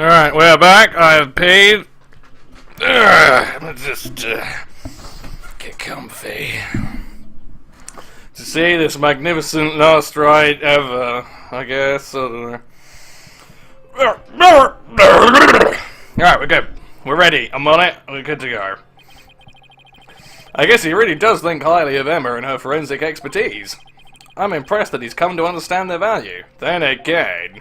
Alright, we're back. I have paid. Let's just get comfy. To see this magnificent last ride ever, I guess. I don't know. Alright, we're good. We're ready. I'm on it. We're good to go. I guess he really does think highly of Emma and her forensic expertise. I'm impressed that he's come to understand their value. Then again,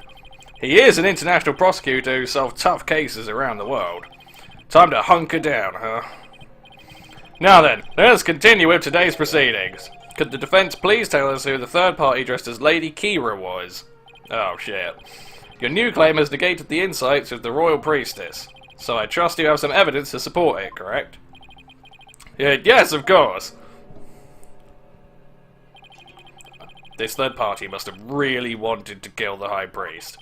he is an international prosecutor who solves tough cases around the world. Time to hunker down, huh? Now then, let's continue with today's proceedings. Could the defense please tell us who the third party dressed as Lady Kira was? Oh shit. Your new claim has negated the insights of the Royal Priestess, so I trust you have some evidence to support it, correct? Yes, of course. This third party must have really wanted to kill the High Priest.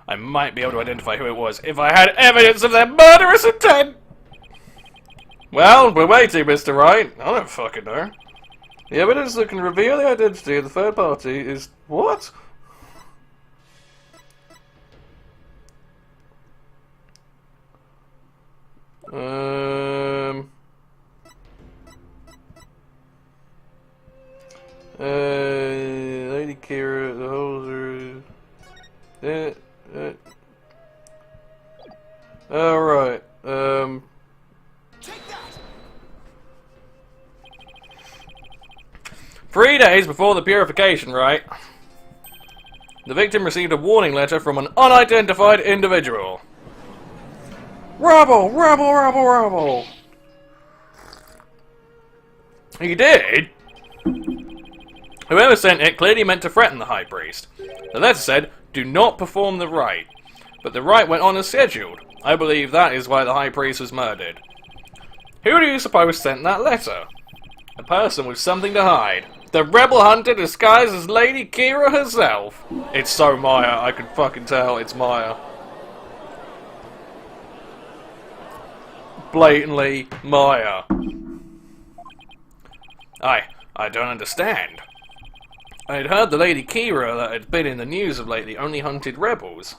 I might be able to identify who it was if I had evidence of their murderous intent! Well, we're waiting, Mr. Wright. I don't fucking know. The evidence that can reveal the identity of the third party is... what? Lady Kira, the holder... Alright, 3 days before the purification rite, the victim received a warning letter from an unidentified individual. Rebel! Rebel! Rebel! Rebel! He did? Whoever sent it clearly meant to threaten the High Priest. The letter said, "Do not perform the rite." But the rite went on as scheduled. I believe that is why the High Priest was murdered. Who do you suppose sent that letter? A person with something to hide. The rebel hunter disguised as Lady Kira herself. It's so Maya, I can fucking tell it's Maya. Blatantly Maya. I don't understand. I had heard the Lady Kira that had been in the news of lately only hunted rebels.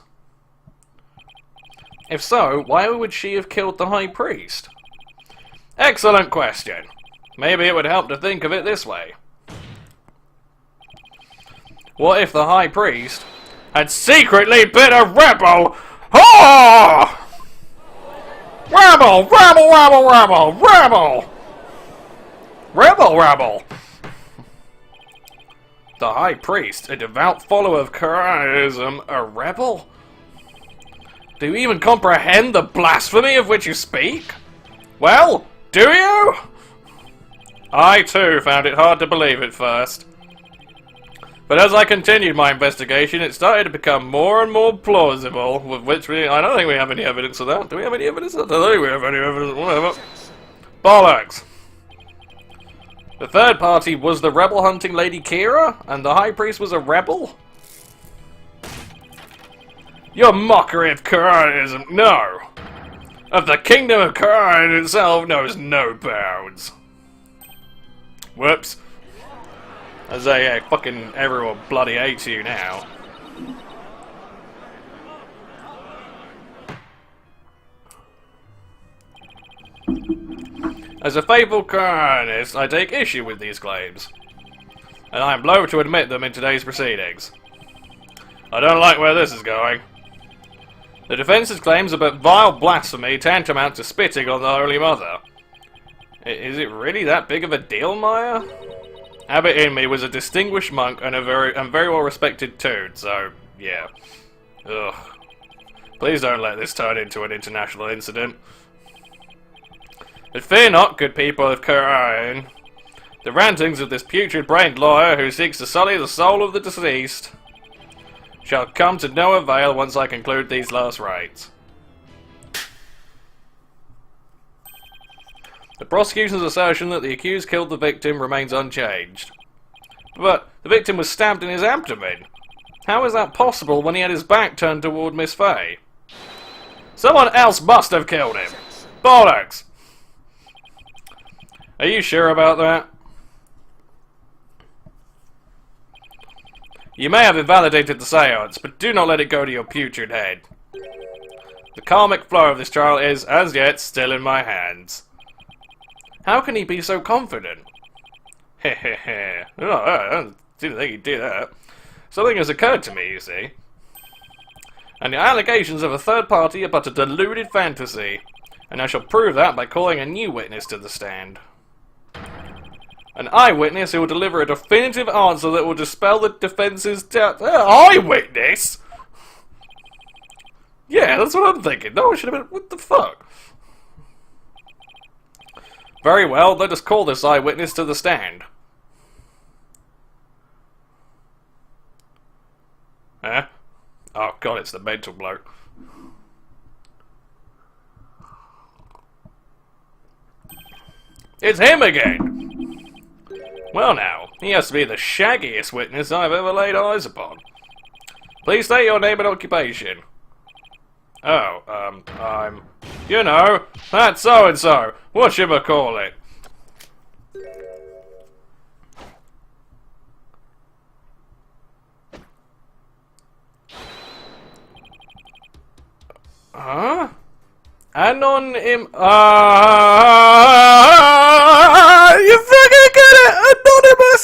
If so, why would she have killed the High Priest? Excellent question. Maybe it would help to think of it this way. What if the High Priest had secretly been a rebel? Oh! Rebel! Rebel! Rebel! Rebel! Rebel! Rebel! Rebel! The High Priest, a devout follower of Quranism, a rebel? Do you even comprehend the blasphemy of which you speak? Well, do you? I too found it hard to believe at first. But as I continued my investigation, it started to become more and more plausible, with which I don't think we have any evidence of that. Do we have any evidence of that? I don't think we have any evidence, whatever. Bollocks! The third party was the rebel hunting Lady Kira, and the High Priest was a rebel? Your mockery of Quranism, no! Of the kingdom of Quran itself knows no bounds. Whoops. I say, yeah, fucking everyone bloody hates you now. As a faithful Quranist, I take issue with these claims, and I am loath to admit them in today's proceedings. I don't like where this is going. The defence's claims about vile blasphemy tantamount to spitting on the Holy Mother. Is it really that big of a deal, Maya? Abbot Inmee was a distinguished monk and very well respected too, so yeah. Ugh. Please don't let this turn into an international incident. But fear not, good people of Quran. The rantings of this putrid-brained lawyer who seeks to sully the soul of the deceased shall come to no avail once I conclude these last rites. The prosecution's assertion that the accused killed the victim remains unchanged. But the victim was stabbed in his abdomen. How is that possible when he had his back turned toward Miss Fay? Someone else must have killed him. Bollocks! Are you sure about that? You may have invalidated the seance, but do not let it go to your putrid head. The karmic flow of this trial is, as yet, still in my hands. How can he be so confident? Heh. Oh, I didn't think he'd do that. Something has occurred to me, you see. And the allegations of a third party are but a deluded fantasy. And I shall prove that by calling a new witness to the stand. An eyewitness who will deliver a definitive answer that will dispel the defense's doubt. Eyewitness? Yeah, that's what I'm thinking. No, I should have been. What the fuck? Very well, let us call this eyewitness to the stand. Huh? Oh god, it's the mental bloke. It's him again! Well now, he has to be the shaggiest witness I've ever laid eyes upon. Please state your name and occupation. Oh, I'm... You know, that's so-and-so. Whatchamacallit? Huh? You fucking get it! Anonymous!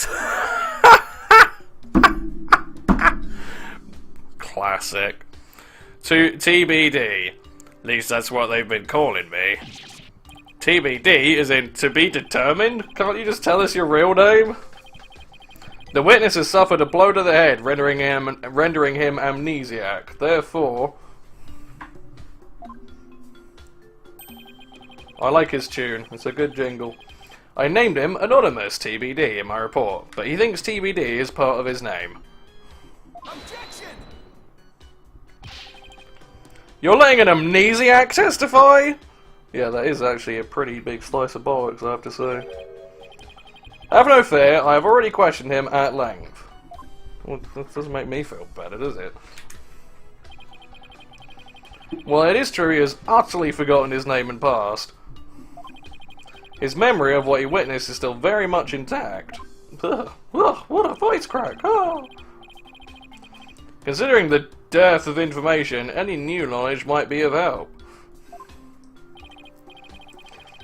Classic. To TBD. At least that's what they've been calling me. TBD is in to be determined? Can't you just tell us your real name? The witness has suffered a blow to the head, rendering him amnesiac. Therefore... I like his tune. It's a good jingle. I named him Anonymous TBD in my report, but he thinks TBD is part of his name. Objection! You're letting an amnesiac testify? Yeah, that is actually a pretty big slice of bollocks, I have to say. Have no fear, I have already questioned him at length. Well, that doesn't make me feel better, does it? Well, it is true he has utterly forgotten his name and past. His memory of what he witnessed is still very much intact. Ugh, what a voice crack! Oh. Considering the dearth of information, any new knowledge might be of help.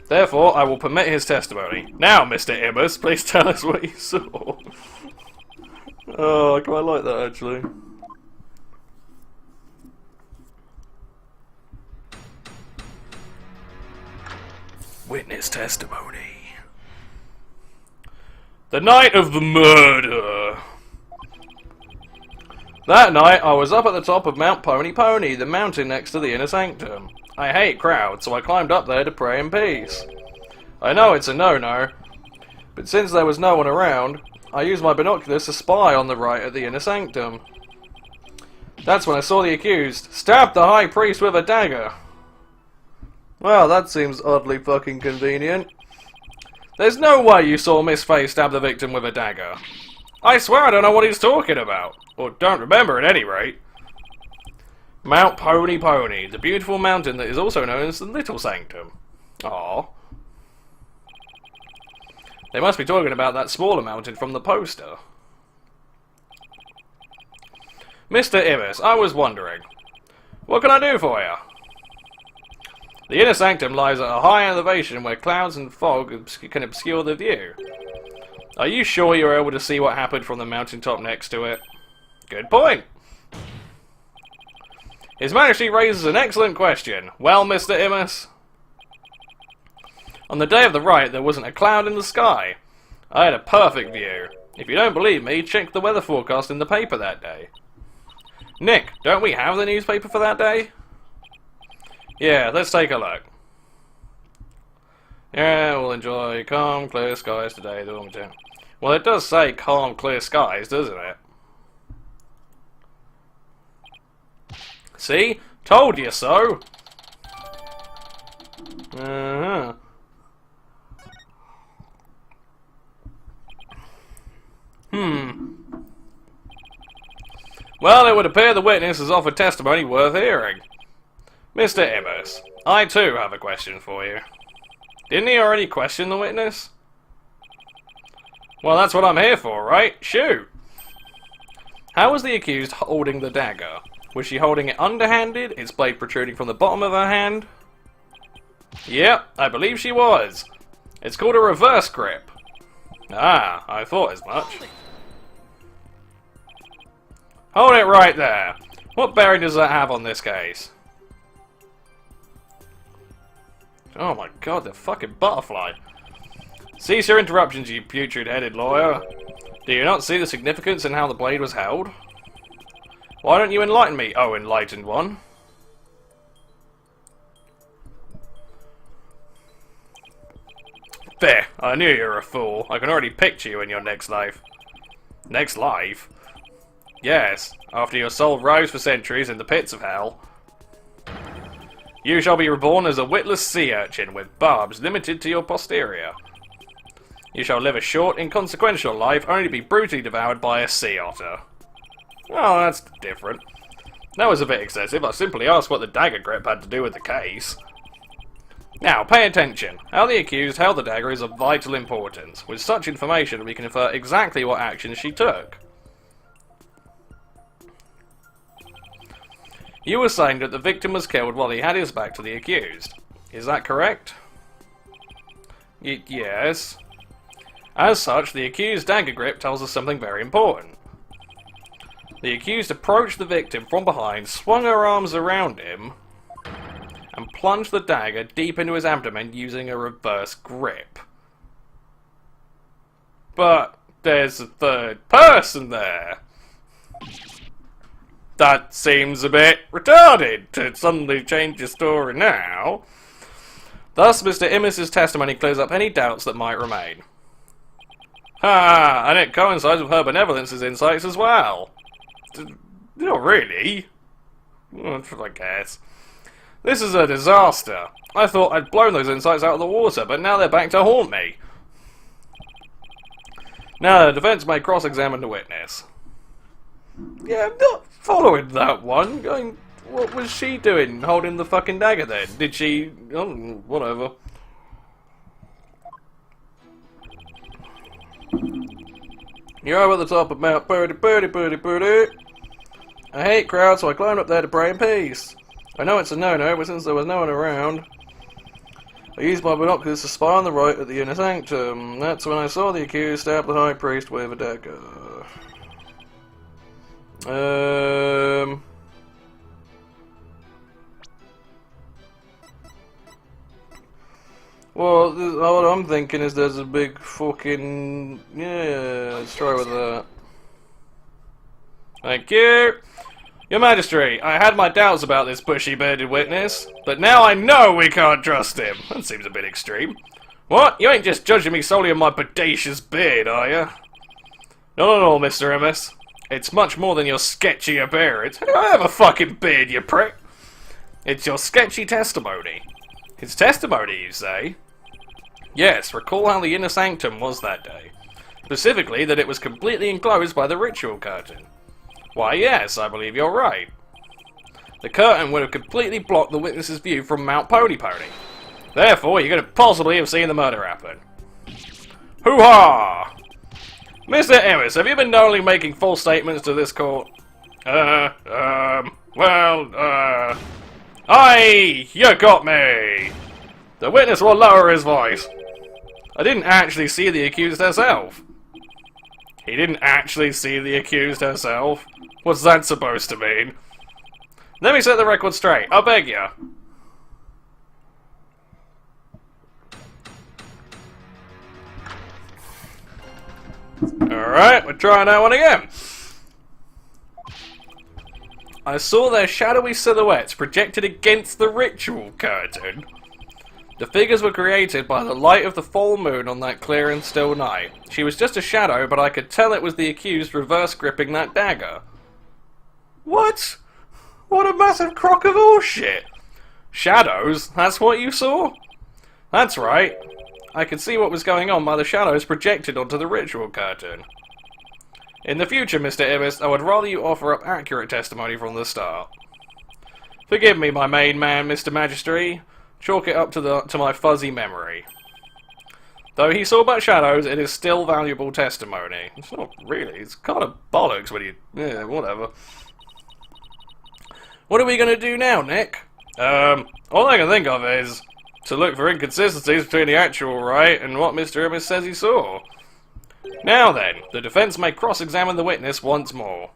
Therefore, I will permit his testimony. Now, Mr. Ibbers, please tell us what you saw. Oh, I quite like that, actually. Witness testimony. The night of the murder. That night, I was up at the top of Mount Pony, the mountain next to the inner sanctum. I hate crowds, so I climbed up there to pray in peace. I know it's a no-no, but since there was no one around, I used my binoculars to spy on the right at the inner sanctum. That's when I saw the accused stab the high priest with a dagger. Well, that seems oddly fucking convenient. There's no way you saw Miss Faye stab the victim with a dagger. I swear I don't know what he's talking about. Or don't remember at any rate. Mount Pony, the beautiful mountain that is also known as the Little Sanctum. Aww. They must be talking about that smaller mountain from the poster. Mr. Ibbers, I was wondering, what can I do for you? The inner sanctum lies at a high elevation where clouds and fog can obscure the view. Are you sure you were able to see what happened from the mountaintop next to it? Good point. His Majesty raises an excellent question. Well, Mr. Ibbers? On the day of the rite, there wasn't a cloud in the sky. I had a perfect view. If you don't believe me, check the weather forecast in the paper that day. Nick, don't we have the newspaper for that day? Yeah, let's take a look. Yeah, we'll enjoy calm, clear skies today. Well, it does say calm, clear skies, doesn't it? See? Told you so! Uh-huh. Well, it would appear the witness has offered testimony worth hearing. Mr. Ibbers, I too have a question for you. Didn't he already question the witness? Well, that's what I'm here for, right? Shoot! How was the accused holding the dagger? Was she holding it underhanded, its blade protruding from the bottom of her hand? Yep, I believe she was. It's called a reverse grip. Ah, I thought as much. Hold it right there. What bearing does that have on this case? Oh my god, the fucking butterfly. Cease your interruptions, you putrid-headed lawyer. Do you not see the significance in how the blade was held? Why don't you enlighten me, oh enlightened one? There, I knew you were a fool. I can already picture you in your next life. Next life? Yes, after your soul rose for centuries in the pits of hell. You shall be reborn as a witless sea urchin with barbs limited to your posterior. You shall live a short, inconsequential life, only to be brutally devoured by a sea otter. Well, that's different. That was a bit excessive. I simply asked what the dagger grip had to do with the case. Now, pay attention. How the accused held the dagger is of vital importance. With such information, we can infer exactly what actions she took. You were saying that the victim was killed while he had his back to the accused. Is that correct? Yes. As such, the accused's dagger grip tells us something very important. The accused approached the victim from behind, swung her arms around him, and plunged the dagger deep into his abdomen using a reverse grip. But there's a third person there. That seems a bit retarded to suddenly change your story now. Thus, Mr. Immis's testimony clears up any doubts that might remain. Ha! And it coincides with her benevolence's insights as well. Not really. I guess. This is a disaster. I thought I'd blown those insights out of the water, but now they're back to haunt me. Now, the defense may cross-examine the witness. Yeah, I'm not following that one. What was she doing holding the fucking dagger then? Did she... Oh, whatever. You're over the top of Mount Birdie. I hate crowds, so I climbed up there to pray in peace. I know it's a no-no, but since there was no one around, I used my binoculars to spy on the right at the inner sanctum. That's when I saw the accused stab the high priest with a dagger. Well, what I'm thinking is there's a big fucking... Yeah, let's try with that. Thank you! Your Majesty, I had my doubts about this bushy-bearded witness, but now I know we can't trust him. That seems a bit extreme. What? You ain't just judging me solely on my bodacious beard, are you? Not at all, Mr. Immis. It's much more than your sketchy appearance. I have a fucking beard, you prick! It's your sketchy testimony. His testimony, you say? Yes, recall how the inner sanctum was that day. Specifically, that it was completely enclosed by the ritual curtain. Why, yes, I believe you're right. The curtain would have completely blocked the witness's view from Mount Pony Pony. Therefore, you couldn't possibly have seen the murder happen. Hoo-ha! Mr. Immis, have you been knowingly making false statements to this court? Aye! You got me! The witness will lower his voice. I didn't actually see the accused herself. He didn't actually see the accused herself? What's that supposed to mean? Let me set the record straight, I beg you. Alright, we're trying that one again. I saw their shadowy silhouettes projected against the ritual curtain. The figures were created by the light of the full moon on that clear and still night. She was just a shadow, but I could tell it was the accused reverse gripping that dagger. What? What a massive crock of horseshit! Shadows? That's what you saw? That's right. I could see what was going on by the shadows projected onto the ritual curtain. In the future, Mr. Immis, I would rather you offer up accurate testimony from the start. Forgive me, my main man, Mr. Magistrate. Chalk it up to my fuzzy memory. Though he saw but shadows, it is still valuable testimony. It's not really, it's kind of bollocks when you... Yeah, whatever. What are we gonna do now, Nick? All I can think of is to look for inconsistencies between the actual Wright and what Mr. Immis says he saw. Now then, the defense may cross-examine the witness once more.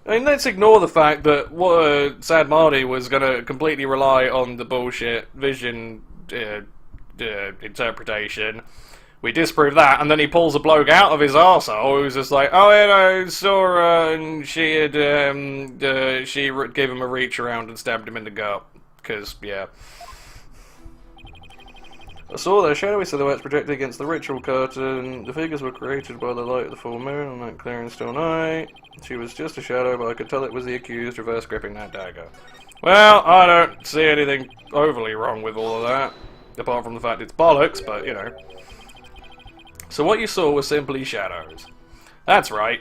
I mean, let's ignore the fact that Sad Marty was going to completely rely on the bullshit vision interpretation. We disprove that, and then he pulls a bloke out of his arsehole who's just like, oh, yeah, I saw her, and she had, gave him a reach around and stabbed him in the gut. Because, yeah. I saw their shadowy silhouettes projected against the ritual curtain. The figures were created by the light of the full moon on that clear and still night. She was just a shadow, but I could tell it was the accused reverse gripping that dagger. Well, I don't see anything overly wrong with all of that. Apart from the fact it's bollocks, but, you know. So what you saw was simply shadows. That's right.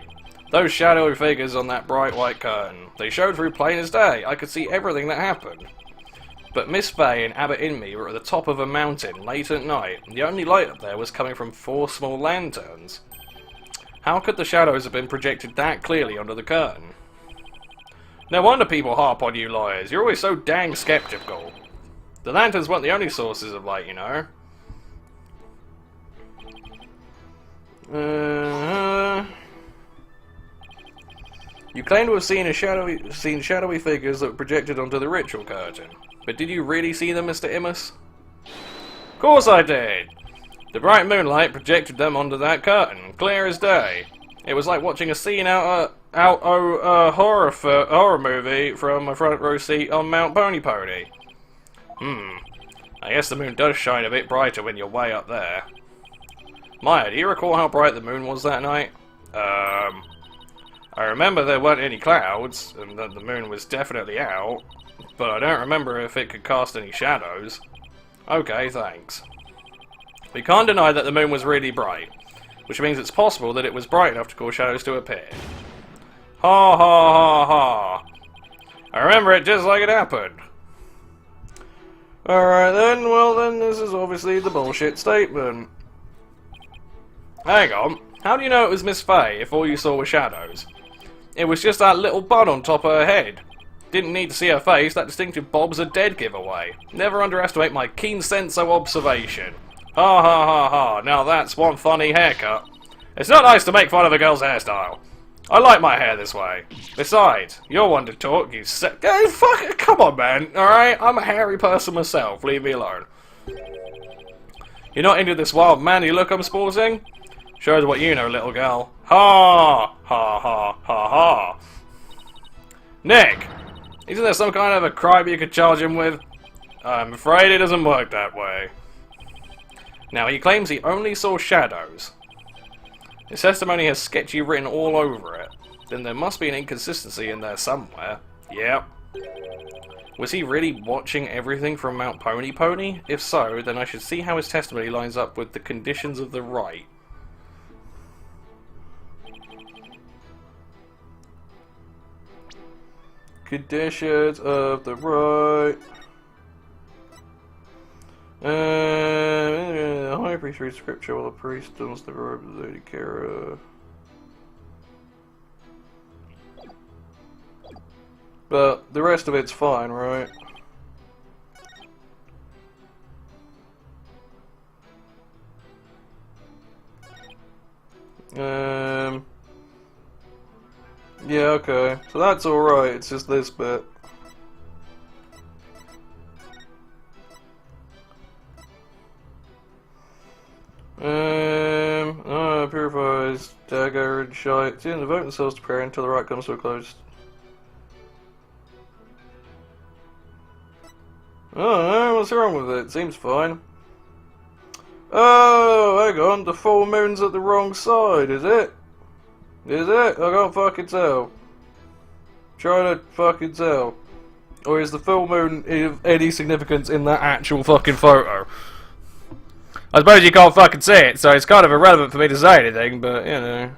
Those shadowy figures on that bright white curtain. They showed through plain as day. I could see everything that happened. But Miss Fay and Abbot Inme were at the top of a mountain late at night, and the only light up there was coming from 4 small lanterns. How could the shadows have been projected that clearly under the curtain? No wonder people harp on you lawyers. You're always so dang skeptical. The lanterns weren't the only sources of light, you know. You claim to have seen shadowy figures that were projected onto the ritual curtain. But did you really see them, Mr. Immis? Of course I did! The bright moonlight projected them onto that curtain, clear as day. It was like watching a scene out a horror movie from a front row seat on Mount Pony Pony. I guess the moon does shine a bit brighter when you're way up there. Maya, do you recall how bright the moon was that night? I remember there weren't any clouds, and that the moon was definitely out, but I don't remember if it could cast any shadows. Okay, thanks. We can't deny that the moon was really bright, which means it's possible that it was bright enough to cause shadows to appear. Ha ha ha ha. I remember it just like it happened. Alright then, well then, this is obviously the bullshit statement. Hang on, how do you know it was Miss Fay if all you saw were shadows? It was just that little bun on top of her head. Didn't need to see her face, that distinctive Bob's a dead giveaway. Never underestimate my keen sense of observation. Ha ha ha ha, now that's one funny haircut. It's not nice to make fun of a girl's hairstyle. I like my hair this way. Besides, you're one to talk, you hey, fuck it, come on man, alright? I'm a hairy person myself, leave me alone. You're not into this wild manly look I'm sporting? Shows what you know, little girl. Ha! Ha ha ha ha. Nick! Isn't there some kind of a crime you could charge him with? I'm afraid it doesn't work that way. Now, he claims he only saw shadows. His testimony has sketchy written all over it. Then there must be an inconsistency in there somewhere. Yep. Was he really watching everything from Mount Pony Pony? If so, then I should see how his testimony lines up with the conditions of the Wright. Conditions of the Wright. The high priest reads scripture while the priest dons the robe of the Lady Kara. But the rest of it's fine, right? Yeah, okay. So that's alright, it's just this bit. Purifies dagger and shite. See, devote themselves to prayer until the right comes to a close. Oh, what's wrong with it? Seems fine. Oh, hang on, the full moon's at the wrong side, is it? Is it? I can't fucking tell. Try to fucking tell. Or is the full moon of any significance in that actual fucking photo? I suppose you can't fucking see it, so it's kind of irrelevant for me to say anything, but, you know.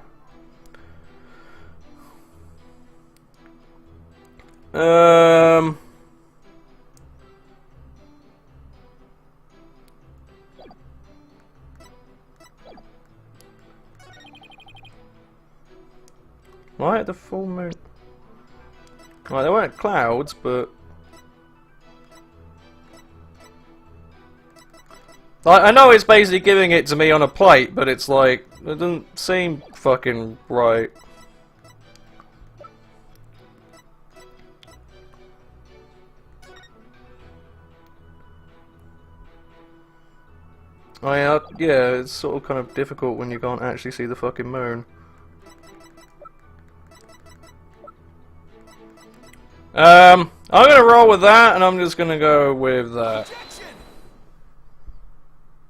Right at the full moon. Right, there weren't clouds, but... Like, I know it's basically giving it to me on a plate, but it's like, it doesn't seem fucking right. Yeah, it's sort of kind of difficult when you can't actually see the fucking moon. I'm gonna roll with that, and I'm just gonna go with that.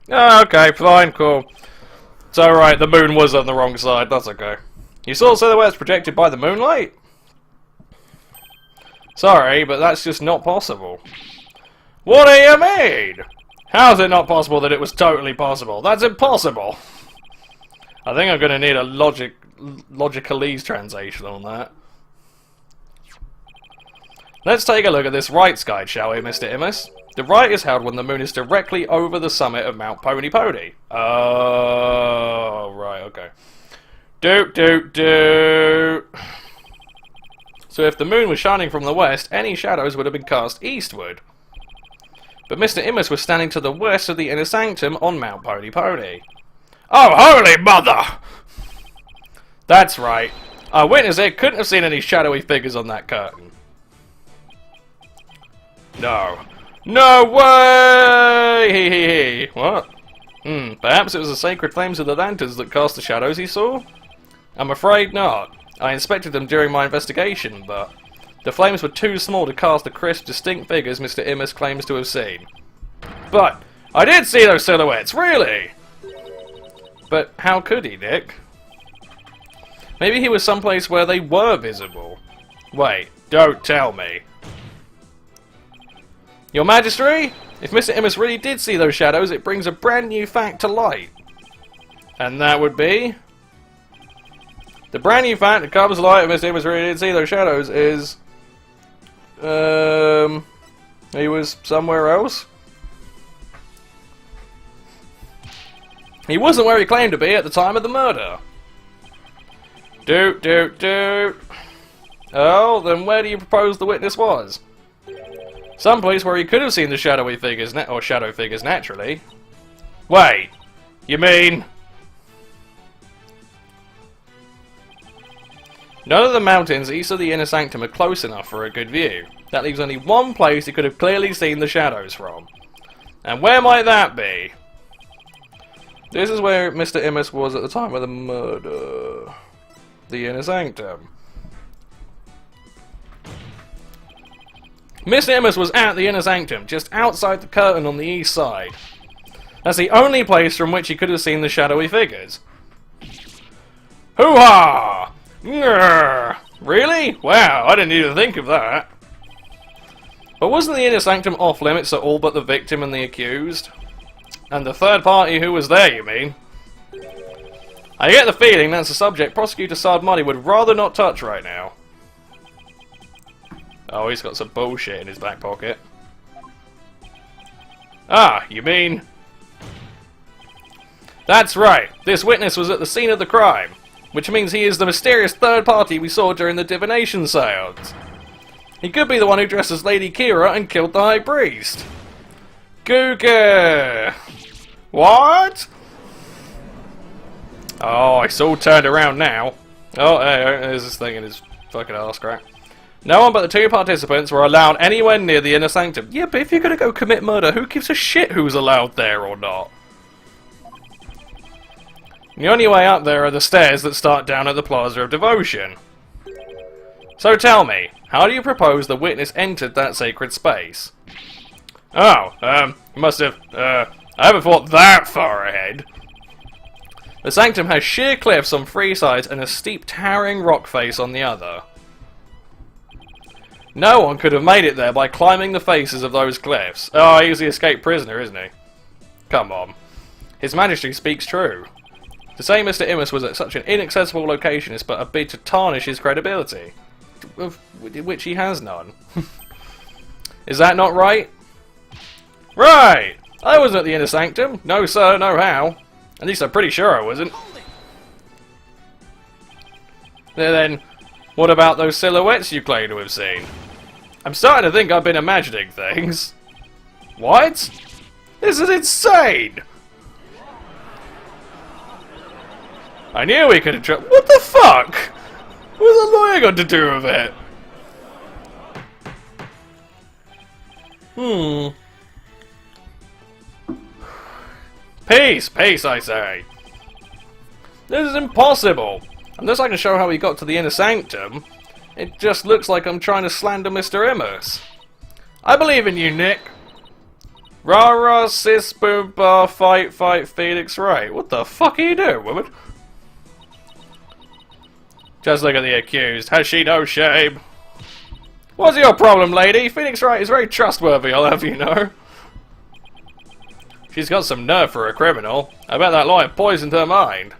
Oh, okay, fine, cool. So, right, the moon was on the wrong side, that's okay. You saw silhouettes projected by the moonlight? Sorry, but that's just not possible. What do you mean? How is it not possible that it was totally possible? That's impossible! I think I'm gonna need a logicalese translation on that. Let's take a look at this Wright's guide, shall we, Mr. Immus? The Wright is held when the moon is directly over the summit of Mount Pony Pony. Oh, right, okay. So if the moon was shining from the west, any shadows would have been cast eastward. But Mr. Immus was standing to the west of the inner sanctum on Mount Pony Pony. Oh, holy mother! That's right. Our witness here couldn't have seen any shadowy figures on that curtain. No. No way! What? Perhaps it was the sacred flames of the lanterns that cast the shadows he saw? I'm afraid not. I inspected them during my investigation, but the flames were too small to cast the crisp, distinct figures Mr. Immus claims to have seen. But I did see those silhouettes, really! But how could he, Nick? Maybe he was someplace where they were visible. Wait, don't tell me. Your Majesty? If Mr. Immus really did see those shadows, it brings a brand new fact to light. And that would be... The brand new fact that comes to light if Mr. Immus really did see those shadows is... He was somewhere else? He wasn't where he claimed to be at the time of the murder. Oh, then where do you propose the witness was? Someplace where he could have seen the shadowy figures, or shadow figures, naturally. Wait, you mean... None of the mountains east of the inner sanctum are close enough for a good view. That leaves only one place he could have clearly seen the shadows from. And where might that be? This is where Mr. Immus was at the time of the murder. The inner sanctum. Mr. Immus was at the inner sanctum, just outside the curtain on the east side. That's the only place from which he could have seen the shadowy figures. Hoo-ha! Really? Wow, I didn't even think of that. But wasn't the inner sanctum off limits to all but the victim and the accused? And the third party who was there, you mean? I get the feeling that's a subject Prosecutor Sardmoney would rather not touch right now. Oh, he's got some bullshit in his back pocket. Ah, you mean... That's right, this witness was at the scene of the crime, which means he is the mysterious third party we saw during the divination seance. He could be the one who dressed as Lady Kira and killed the High Priest. Googa! What? Oh, it's all turned around now. Oh, there's this thing in his fucking arse crack. No one but the two participants were allowed anywhere near the inner sanctum. Yeah, but if you're gonna go commit murder, who gives a shit who's allowed there or not? The only way up there are the stairs that start down at the Plaza of Devotion. So tell me, how do you propose the witness entered that sacred space? Oh, you must have, I haven't thought that far ahead. The sanctum has sheer cliffs on three sides and a steep towering rock face on the other. No one could have made it there by climbing the faces of those cliffs. Oh, he's the escaped prisoner, isn't he? Come on. His Majesty speaks true. To say Mr. Immus was at such an inaccessible location is but a bid to tarnish his credibility. Of which he has none. Is that not right? Right! I wasn't at the inner sanctum. No sir, no how. At least I'm pretty sure I wasn't. Then, What about those silhouettes you claim to have seen? I'm starting to think I've been imagining things. What? This is insane! I knew we could have what the fuck? What's the lawyer got to do with it? Peace! Peace, I say! This is impossible! Unless I can show how he got to the inner sanctum, it just looks like I'm trying to slander Mr. Immus. I believe in you, Nick! Rah rah sis boom bar fight Pheonix Wright. What the fuck are you doing, woman? Just look at the accused. Has she no shame? What's your problem, lady? Pheonix Wright is very trustworthy, I'll have you know. She's got some nerve for a criminal. I bet that lawyer poisoned her mind.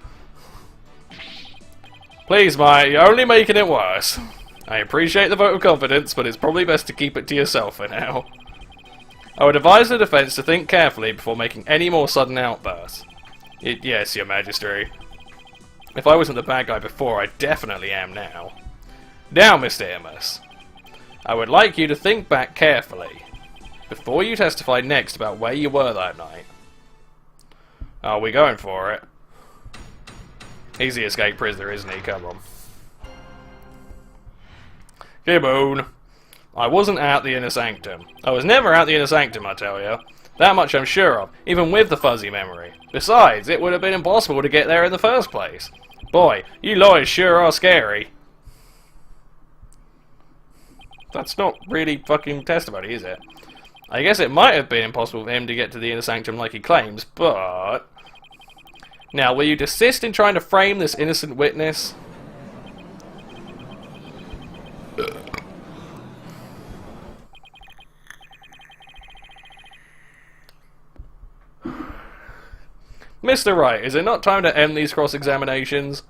Please, mate, you're only making it worse. I appreciate the vote of confidence, but it's probably best to keep it to yourself for now. I would advise the defense to think carefully before making any more sudden outbursts. Yes, your majesty. If I wasn't the bad guy before, I definitely am now. Now, Mr. Immus, I would like you to think back carefully before you testify next about where you were that night. Oh, we're going for it. He's the escaped prisoner, isn't he? Come on. Gibbon. I wasn't at the inner sanctum. I was never at the inner sanctum, I tell you. That much I'm sure of, even with the fuzzy memory. Besides, it would have been impossible to get there in the first place. Boy, you lawyers sure are scary. That's not really fucking testimony, is it? I guess it might have been impossible for him to get to the inner sanctum like he claims, but... Now, will you desist in trying to frame this innocent witness? Mr. Wright, is it not time to end these cross-examinations?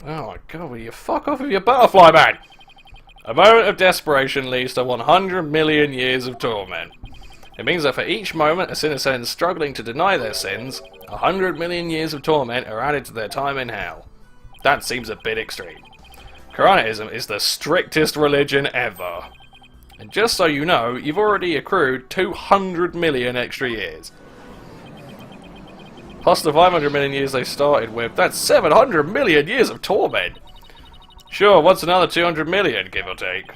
Oh my god, will you fuck off with your butterfly, man? A moment of desperation leads to 100 million years of torment. It means that for each moment a sinner sends struggling to deny their sins, 100 million years of torment are added to their time in hell. That seems a bit extreme. Quranitism is the strictest religion ever. And just so you know, you've already accrued 200 million extra years. Plus the 500 million years they started with, that's 700 million years of torment. Sure, what's another 200 million, give or take?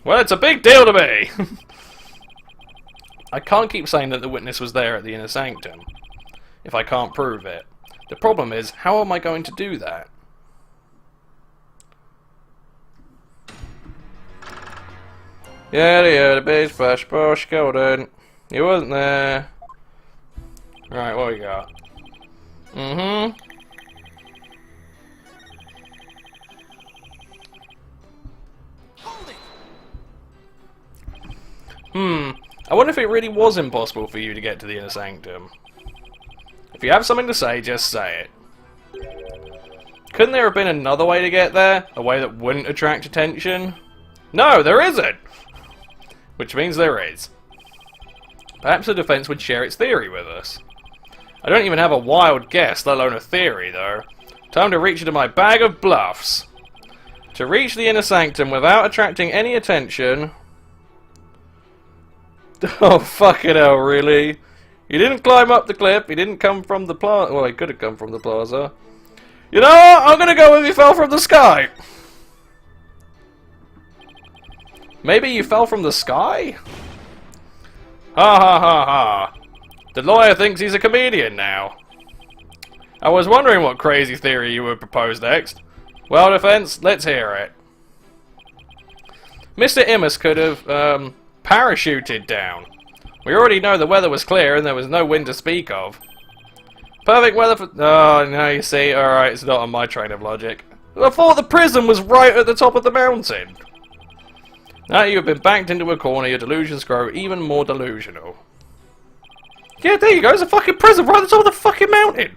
Well, it's a big deal to me! I can't keep saying that the witness was there at the inner sanctum, if I can't prove it. The problem is, how am I going to do that? Yeah, the base flash push, golden. He wasn't there. Right, what we got? I wonder if it really was impossible for you to get to the inner sanctum. If you have something to say, just say it. Couldn't there have been another way to get there? A way that wouldn't attract attention? No, there isn't! Which means there is. Perhaps the defense would share its theory with us. I don't even have a wild guess, let alone a theory, though. Time to reach into my bag of bluffs. To reach the inner sanctum without attracting any attention... Oh, fucking hell, really? He didn't climb up the cliff, he didn't come from the plaza. Well, he could have come from the plaza. You know what? I'm gonna go with he fell from the sky! Maybe you fell from the sky? Ha ha ha ha. The lawyer thinks he's a comedian now. I was wondering what crazy theory you would propose next. Well, defense, let's hear it. Mr. Immus could have, parachuted down. We already know the weather was clear and there was no wind to speak of. Perfect weather for... Oh, no, you see, alright, it's not on my train of logic. I thought the prison was right at the top of the mountain. Now you have been backed into a corner, your delusions grow even more delusional. Yeah, there you go, it's a fucking prison right at the top of the fucking mountain!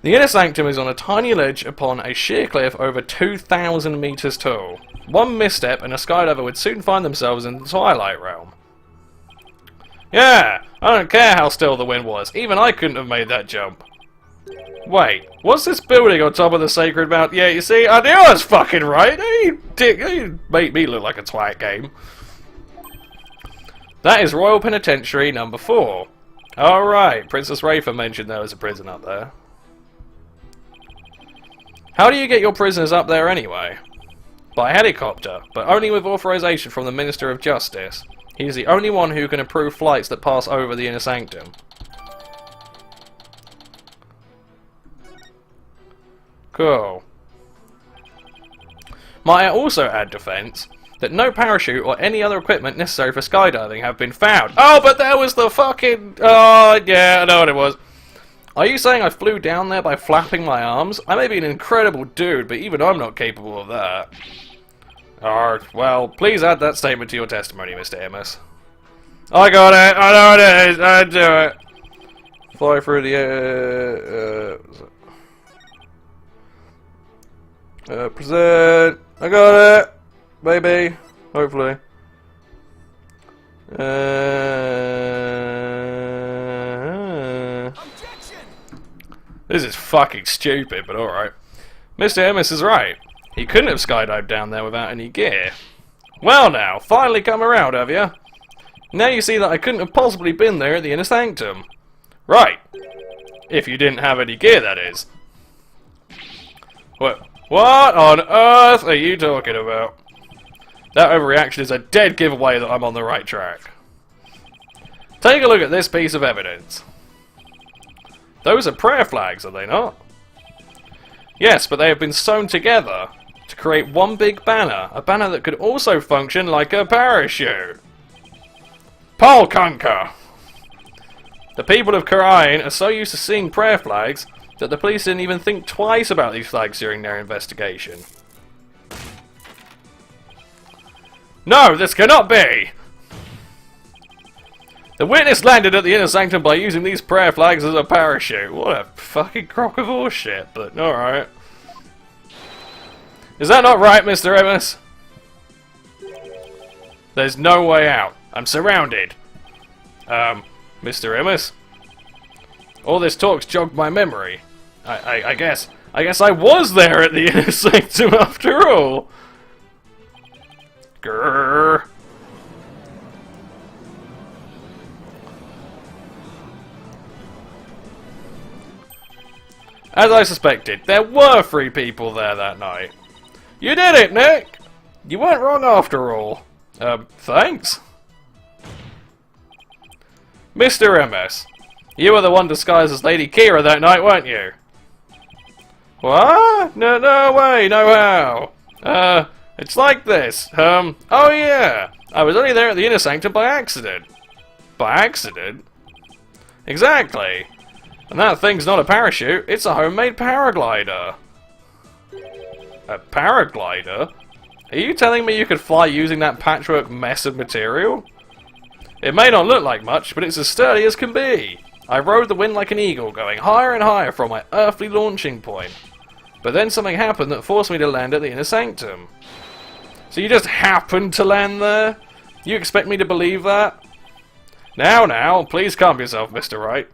The inner sanctum is on a tiny ledge upon a sheer cliff over 2,000 meters tall. One misstep and a skydiver would soon find themselves in the Twilight Realm. Yeah, I don't care how still the wind was, even I couldn't have made that jump. Wait, what's this building on top of the Sacred Mount? Yeah, you see, I knew I was fucking right. You dick, you make me look like a twat game. That is Royal Penitentiary number 4. Alright, Princess Rafa mentioned there was a prison up there. How do you get your prisoners up there anyway? By helicopter, but only with authorization from the Minister of Justice. He is the only one who can approve flights that pass over the Inner Sanctum. Cool. Might I also add defense that no parachute or any other equipment necessary for skydiving have been found. Oh, but there was the fucking... Oh, yeah, I know what it was. Are you saying I flew down there by flapping my arms? I may be an incredible dude, but even I'm not capable of that. Alright, well, please add that statement to your testimony, Mr. Amos. I got it! I know it is! I do it! Fly through the air... present! I got it! Maybe. Hopefully. This is fucking stupid, but alright. Mr. Amos is right. He couldn't have skydived down there without any gear. Well now, finally come around, have you? Now you see that I couldn't have possibly been there at the Inner Sanctum. Right. If you didn't have any gear, that is. What on earth are you talking about? That overreaction is a dead giveaway that I'm on the right track. Take a look at this piece of evidence. Those are prayer flags, are they not? Yes, but they have been sewn together to create one big banner. A banner that could also function like a parachute. Paul Conker! The people of Karain are so used to seeing prayer flags that the police didn't even think twice about these flags during their investigation. No, this cannot be! The witness landed at the Inner Sanctum by using these prayer flags as a parachute. What a fucking crock of horseshit, but alright. Is that not right, Mr. Amos? There's no way out. I'm surrounded. Mr. Amos? All this talk's jogged my memory. I guess I was there at the Inner Sanctum after all. Grrr. As I suspected, there were 3 people there that night. You did it, Nick! You weren't wrong after all. Thanks? Mr. MS, you were the one disguised as Lady Kira that night, weren't you? What? No way, no how. It's like this. Oh yeah, I was only there at the Inner Sanctum by accident. By accident? Exactly. And that thing's not a parachute, it's a homemade paraglider. A paraglider? Are you telling me you could fly using that patchwork mess of material? It may not look like much, but it's as sturdy as can be. I rode the wind like an eagle, going higher and higher from my earthly launching point. But then something happened that forced me to land at the Inner Sanctum. So you just happened to land there? You expect me to believe that? Now, please calm yourself, Mr. Wright.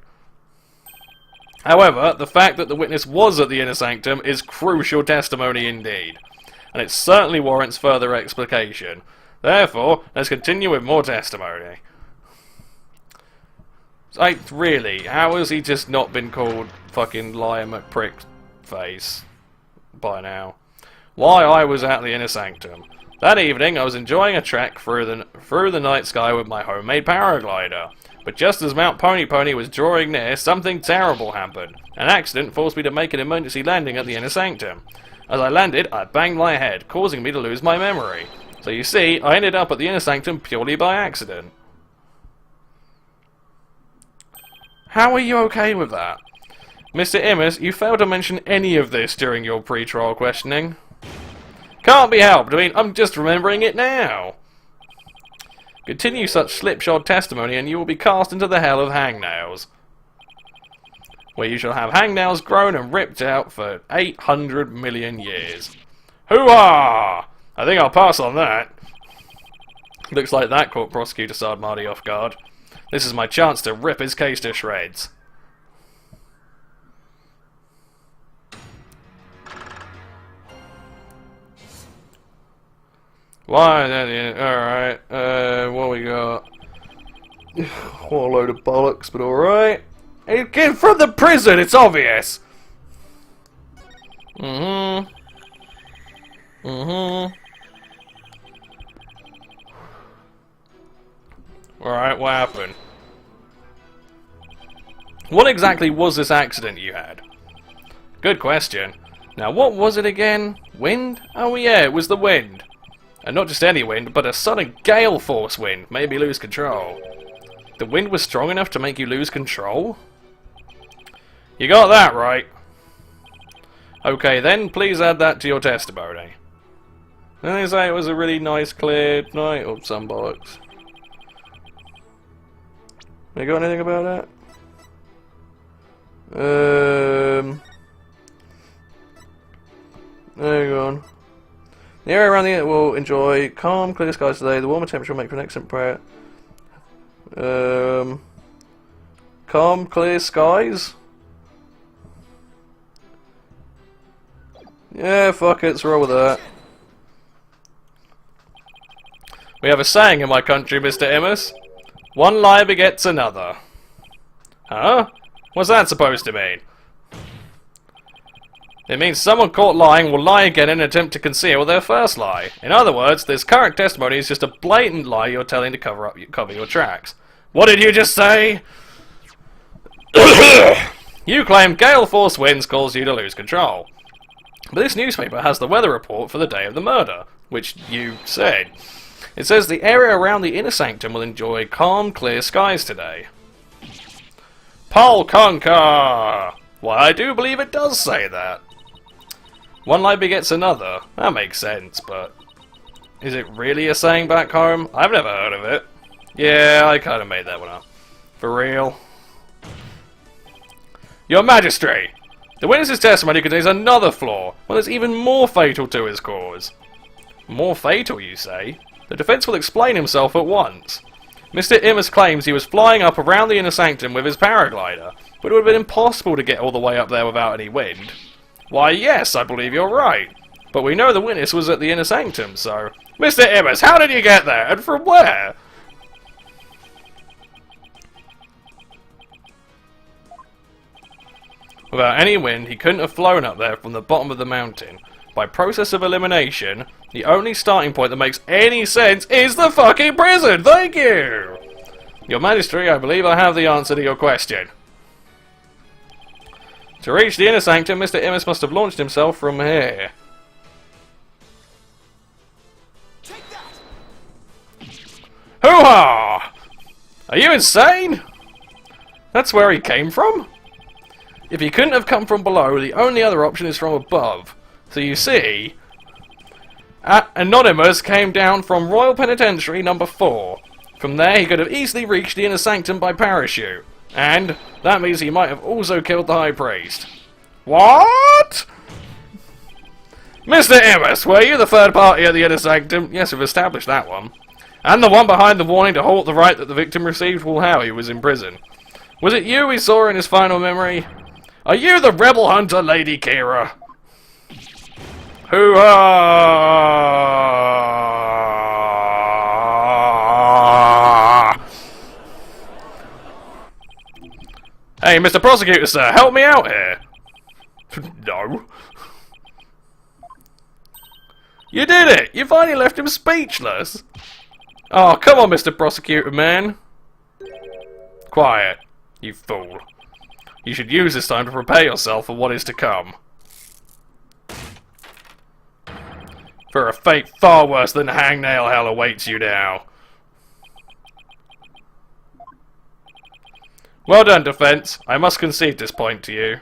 However, the fact that the witness was at the Inner Sanctum is crucial testimony indeed, and it certainly warrants further explication. Therefore, let's continue with more testimony. Like, really, how has he just not been called fucking Liar McPrickface by now? Why, I was at the Inner Sanctum. That evening, I was enjoying a trek through the night sky with my homemade paraglider. But just as Mount Pony was drawing near, something terrible happened. An accident forced me to make an emergency landing at the Inner Sanctum. As I landed, I banged my head, causing me to lose my memory. So you see, I ended up at the Inner Sanctum purely by accident. How are you okay with that? Mr. Amos, you failed to mention any of this during your pre-trial questioning. Can't be helped, I mean, I'm just remembering it now. Continue such slipshod testimony and you will be cast into the hell of hangnails, where you shall have hangnails grown and ripped out for 800 million years. Hoo-ha! I think I'll pass on that. Looks like that caught Prosecutor Sardmardi off guard. This is my chance to rip his case to shreds. Why? Alright. What we got? What a load of bollocks, but alright. Hey, get from the prison, it's obvious! Alright, what happened? What exactly was this accident you had? Good question. Now, what was it again? Wind? Oh yeah, it was the wind. And not just any wind, but a sudden gale force wind made me lose control. The wind was strong enough to make you lose control? You got that right. Okay then, please add that to your testimony. Then they say it was a really nice clear night, or some bollocks. You got anything about that? Hang on. The area around the will enjoy calm, clear skies today. The warmer temperature will make for an excellent prayer. Calm, clear skies? Yeah, fuck it, let's roll with that. We have a saying in my country, Mr. Immus. One lie begets another. Huh? What's that supposed to mean? It means someone caught lying will lie again in an attempt to conceal their first lie. In other words, this current testimony is just a blatant lie you're telling to cover your tracks. What did you just say? You claim gale force winds caused you to lose control. But this newspaper has the weather report for the day of the murder, which you said. It says the area around the inner sanctum will enjoy calm, clear skies today. Paul Conker! Why, I do believe it does say that. One lie begets another. That makes sense, but is it really a saying back home? I've never heard of it. Yeah, I kind of made that one up. For real. Your Majesty! The witness's testimony contains another flaw, one that's even more fatal to his cause. More fatal, you say? The defense will explain himself at once. Mr. Immus claims he was flying up around the inner sanctum with his paraglider, but it would have been impossible to get all the way up there without any wind. Why, yes, I believe you're right. But we know the witness was at the inner sanctum, so... Mr. Immus, how did you get there, and from where? Without any wind, he couldn't have flown up there from the bottom of the mountain. By process of elimination, the only starting point that makes any sense is the fucking prison! Thank you! Your Majesty, I believe I have the answer to your question. To reach the inner sanctum, Mr. Immus must have launched himself from here. Take that! Hoo-ha! Are you insane? That's where he came from? If he couldn't have come from below, the only other option is from above. So you see, Anonymous came down from Royal Penitentiary number 4. From there he could have easily reached the inner sanctum by parachute. And that means he might have also killed the High Priest. What? Mr. Immus, were you the third party at the inner sanctum? Yes, we've established that one. And the one behind the warning to halt the right that the victim received while he was in prison. Was it you we saw in his final memory? Are you the rebel hunter, Lady Kira? Hoo-ha! Hey, Mr. Prosecutor, sir, help me out here. No. You did it! You finally left him speechless. Oh, come on, Mr. Prosecutor, man. Quiet, you fool. You should use this time to prepare yourself for what is to come. For a fate far worse than hangnail hell awaits you now. Well done, defense. I must concede this point to you.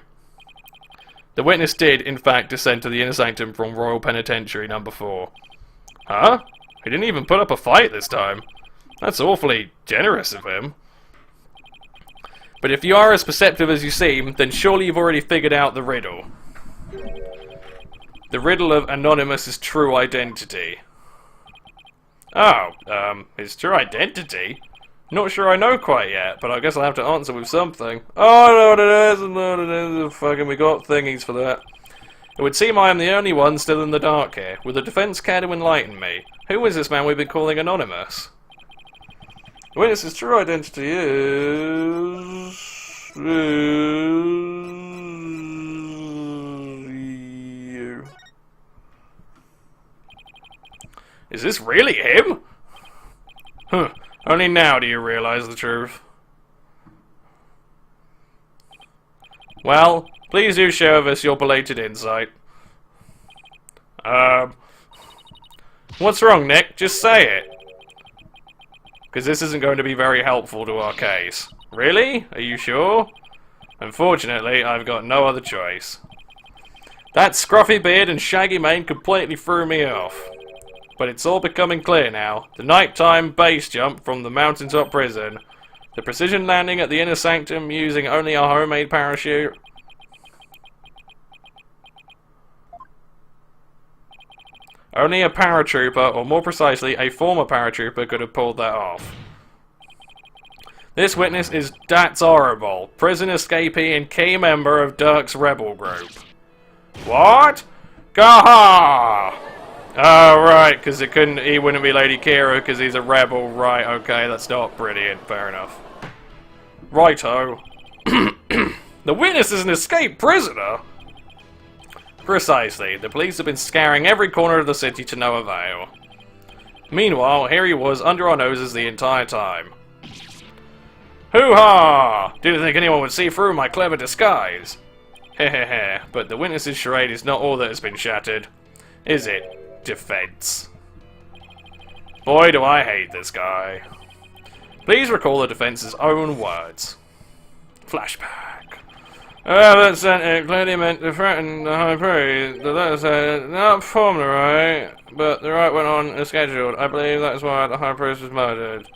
The witness did, in fact, descend to the inner sanctum from Royal Penitentiary number 4. Huh? He didn't even put up a fight this time. That's awfully generous of him. But if you are as perceptive as you seem, then surely you've already figured out the riddle. The riddle of Anonymous's true identity. Oh, his true identity? Not sure I know quite yet, but I guess I'll have to answer with something. Oh, I know what it is, I know what it is. Fucking, we got thingies for that. It would seem I am the only one still in the dark here. Would the defense care to enlighten me? Who is this man we've been calling Anonymous? The witness's true identity is... you. Is this really him? Huh. Only now do you realize the truth. Well, please do share with us your belated insight. What's wrong, Nick? Just say it. Because this isn't going to be very helpful to our case. Really? Are you sure? Unfortunately, I've got no other choice. That scruffy beard and shaggy mane completely threw me off. But it's all becoming clear now. The nighttime base jump from the mountaintop prison. The precision landing at the inner sanctum using only a homemade parachute. Only a paratrooper, or more precisely, a former paratrooper, could have pulled that off. This witness is That's Horrible, prison escapee and key member of Dirk's rebel group. What? Gaha! Oh, right, because he wouldn't be Lady Kira because he's a rebel. Right, okay, that's not brilliant. Fair enough. Righto. The witness is an escaped prisoner? Precisely. The police have been scouring every corner of the city to no avail. Meanwhile, here he was under our noses the entire time. Hoo-ha! Didn't think anyone would see through my clever disguise. Hehehe, but the witness's charade is not all that has been shattered. Is it? Defense. Boy, do I hate this guy. Please recall the defense's own words. Flashback. That sentence clearly meant to threaten the high priest. The letter said, not perform the rite, but the rite went on as scheduled. I believe that is why the high priest was murdered.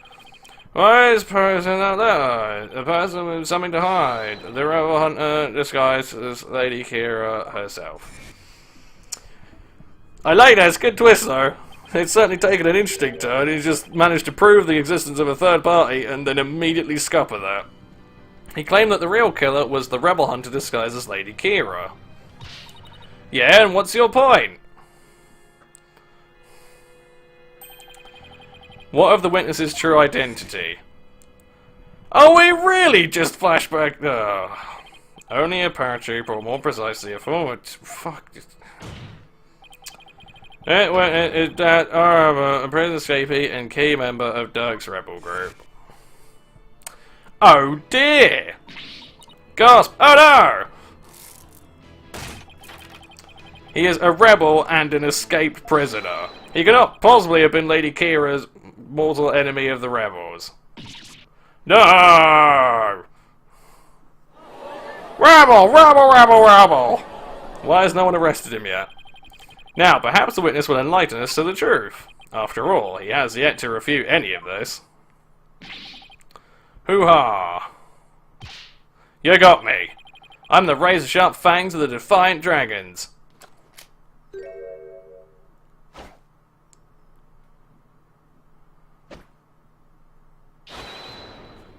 Why is person not there? The person with something to hide. The rebel hunter disguised as Lady Kira herself. I like that. It's a good twist, though. It's certainly taken an interesting turn. He's just managed to prove the existence of a third party and then immediately scupper that. He claimed that the real killer was the rebel hunter disguised as Lady Kira. Yeah, and what's your point? What of the witness's true identity? Oh, we really just flashback. Only a paratrooper, or more precisely, a former. Fuck. That a prison escapee and key member of Dirk's rebel group. Oh dear! Gasp! Oh no! He is a rebel and an escaped prisoner. He cannot possibly have been Lady Kira's mortal enemy of the rebels. No! Rebel! Rebel! Rebel! Rebel! Why has no one arrested him yet? Now, perhaps the witness will enlighten us to the truth. After all, he has yet to refute any of this. Hoo-ha! You got me. I'm the razor-sharp fangs of the defiant dragons.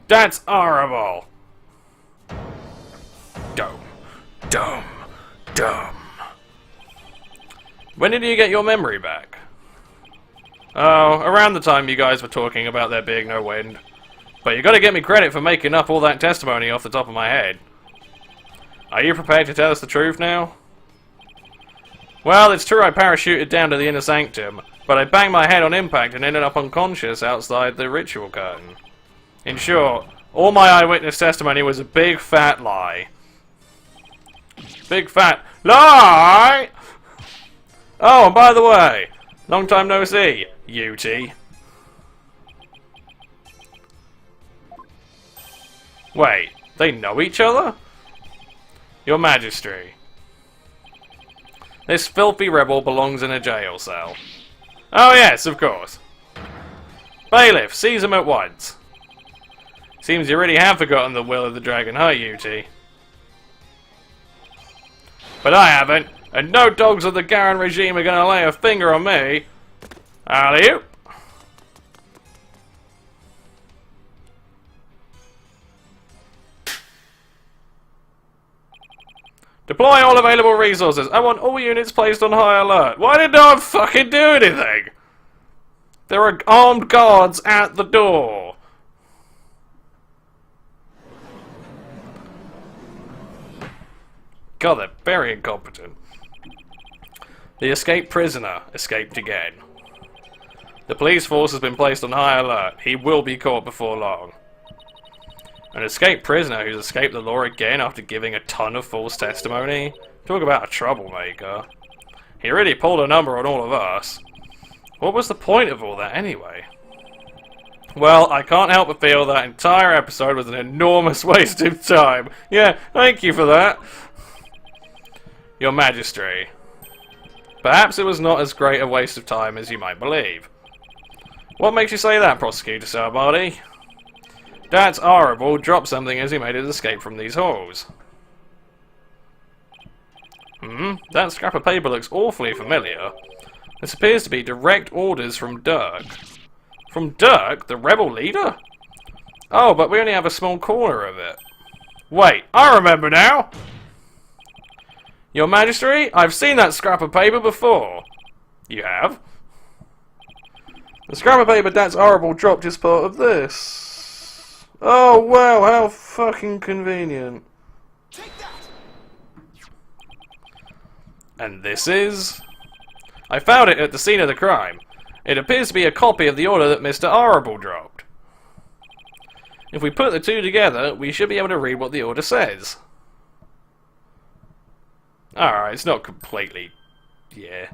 That's horrible! Dumb. Dumb. Dumb. When did you get your memory back? Oh, around the time you guys were talking about there being no wind. But you gotta get me credit for making up all that testimony off the top of my head. Are you prepared to tell us the truth now? Well, it's true I parachuted down to the inner sanctum, but I banged my head on impact and ended up unconscious outside the ritual curtain. In short, all my eyewitness testimony was a big fat lie. Big fat lie! Oh, and by the way, long time no see, UT. Wait, they know each other? Your Majesty. This filthy rebel belongs in a jail cell. Oh yes, of course. Bailiff, seize him at once. Seems you really have forgotten the will of the dragon, huh, UT? But I haven't, and no dogs of the Garen regime are gonna lay a finger on me. Alley-oop. Deploy all available resources. I want all units placed on high alert. Why did no one fucking do anything? There are armed guards at the door. God, they're very incompetent. The escaped prisoner escaped again. The police force has been placed on high alert. He will be caught before long. An escaped prisoner who's escaped the law again after giving a ton of false testimony? Talk about a troublemaker. He really pulled a number on all of us. What was the point of all that anyway? Well, I can't help but feel that entire episode was an enormous waste of time. Yeah, thank you for that. Your Majesty. Perhaps it was not as great a waste of time as you might believe. What makes you say that, Prosecutor Sarmati? That's horrible. Dropped something as he made his escape from these halls. That scrap of paper looks awfully familiar. This appears to be direct orders from Dirk. From Dirk, the rebel leader? Oh, but we only have a small corner of it. Wait, I remember now! Your Majesty, I've seen that scrap of paper before. You have? The scrap of paper that's horrible dropped is part of this. Oh wow, how fucking convenient. Take that! And this is... I found it at the scene of the crime. It appears to be a copy of the order that Mr. Horrible dropped. If we put the two together, we should be able to read what the order says. Alright, it's not completely... yeah.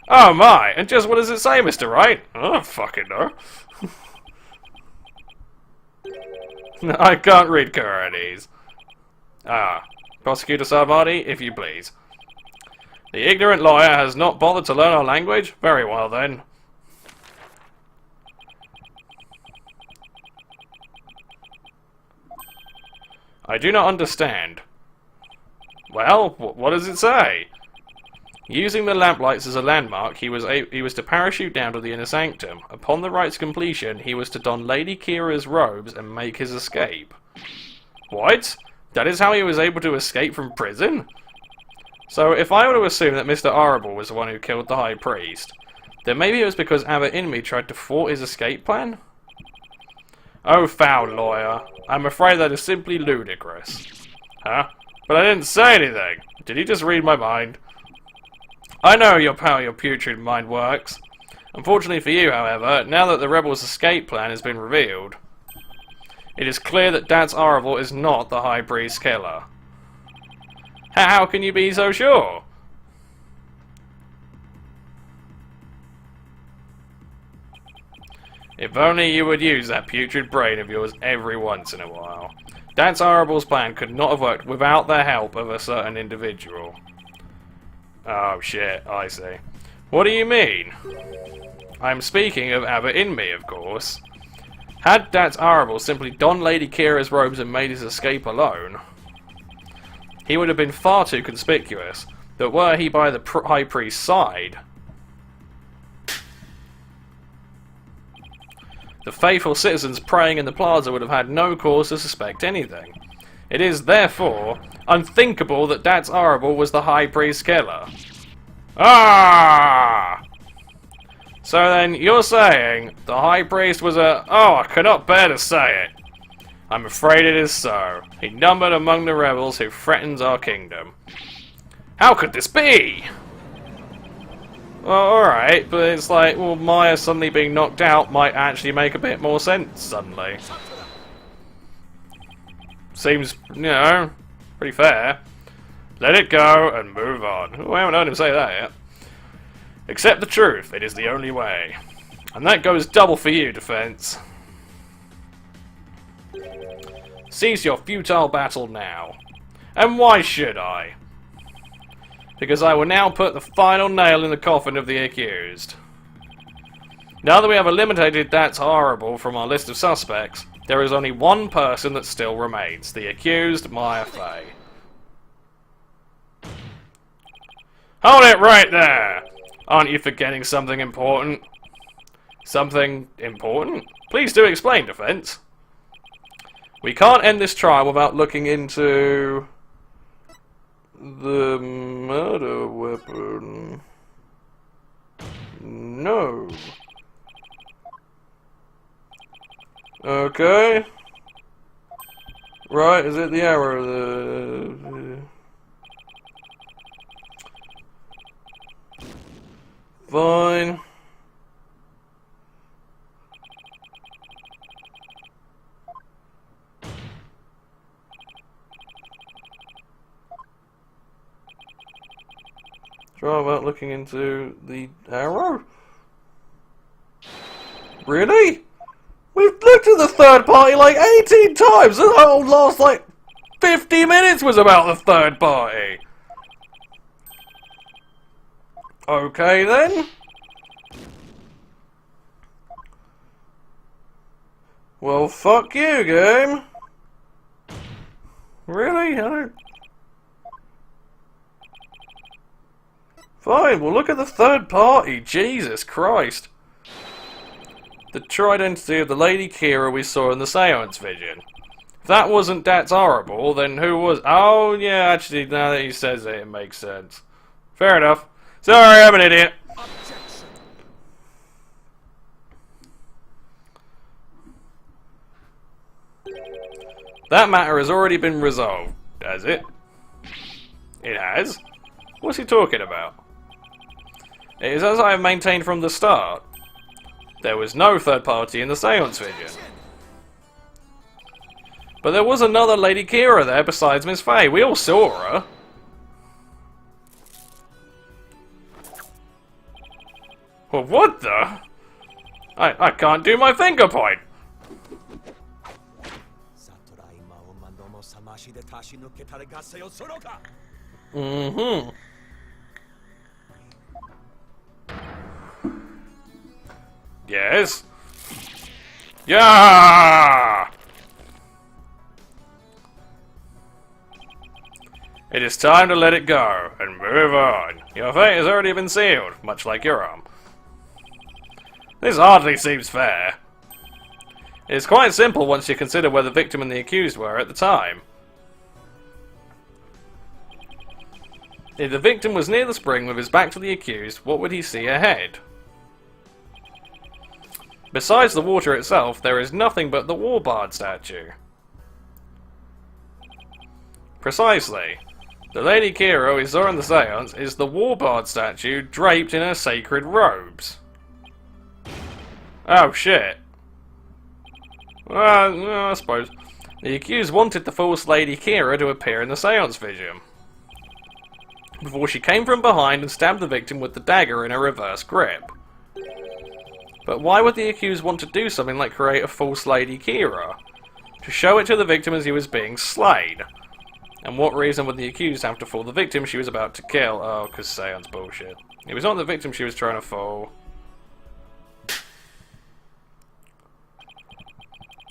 Oh my, and just what does it say, Mr. Wright? I don't fucking know. I can't read Qur'anese. Prosecutor Sarmati, if you please. The ignorant lawyer has not bothered to learn our language? Very well then. I do not understand. Well, what does it say? Using the lamplights as a landmark, he was to parachute down to the inner sanctum. Upon the rite's completion, he was to don Lady Kira's robes and make his escape. What? That is how he was able to escape from prison? So, if I were to assume that Mr. Horrible was the one who killed the High Priest, then maybe it was because Abbot Inmee tried to thwart his escape plan? Oh, foul lawyer. I'm afraid that is simply ludicrous. Huh? But I didn't say anything. Did he just read my mind? I know how your putrid mind works. Unfortunately for you, however, now that the rebels' escape plan has been revealed, it is clear that Dats Horrible is not the High Priest's killer. How can you be so sure? If only you would use that putrid brain of yours every once in a while. Dats Horrible's plan could not have worked without the help of a certain individual. Oh shit, I see. What do you mean? I'm speaking of Abbot Inmee, of course. Had Dats Horrible simply donned Lady Kira's robes and made his escape alone, he would have been far too conspicuous. But were he by the High Priest's side, the faithful citizens praying in the plaza would have had no cause to suspect anything. It is, therefore, unthinkable that Dats Horrible was the High Priest's killer. Ah! So then, you're saying the High Priest was a... Oh, I cannot bear to say it. I'm afraid it is so. He numbered among the rebels who threatens our kingdom. How could this be? Well, alright, but it's like, well, Maya suddenly being knocked out might actually make a bit more sense suddenly. Seems, you know, pretty fair. Let it go and move on. Oh, I haven't heard him say that yet. Accept the truth, it is the only way. And that goes double for you, Defense. Cease your futile battle now. And why should I? Because I will now put the final nail in the coffin of the accused. Now that we have eliminated Dats Horrible from our list of suspects, there is only one person that still remains, the accused, Maya Fey. Hold it right there! Aren't you forgetting something important? Something important? Please do explain, Defense. We can't end this trial without looking into... the murder weapon? No. Okay. Right, is it the arrow? Fine. Try about looking into the arrow? Really? We've looked at the third party like 18 times! The whole last, like, 50 minutes was about the third party! Okay, then. Well, fuck you, game. Really? I don't... Fine, we'll look at the third party. Jesus Christ. The true identity of the Lady Kira we saw in the seance vision. If that wasn't That's horrible, then who was... Oh, yeah, actually, now that he says it, it makes sense. Fair enough. Sorry, I'm an idiot. Objection. That matter has already been resolved, has it? It has? What's he talking about? It is as I have maintained from the start. There was no third party in the seance vision. But there was another Lady Kira there besides Miss Faye. We all saw her. Well, what the? I can't do my finger point. Mm-hmm. Yes. Yeah. It is time to let it go and move on. Your fate has already been sealed, much like your arm. This hardly seems fair. It is quite simple once you consider where the victim and the accused were at the time. If the victim was near the spring with his back to the accused, what would he see ahead? Besides the water itself, there is nothing but the Warbard statue. Precisely. The Lady Kira we saw in the seance is the Warbard statue draped in her sacred robes. Oh shit. Well, I suppose. The accused wanted the false Lady Kira to appear in the seance vision before she came from behind and stabbed the victim with the dagger in a reverse grip. But why would the accused want to do something like create a false Lady Kira? To show it to the victim as he was being slain. And what reason would the accused have to fool the victim she was about to kill? Oh, because seance bullshit. It was not the victim she was trying to fool.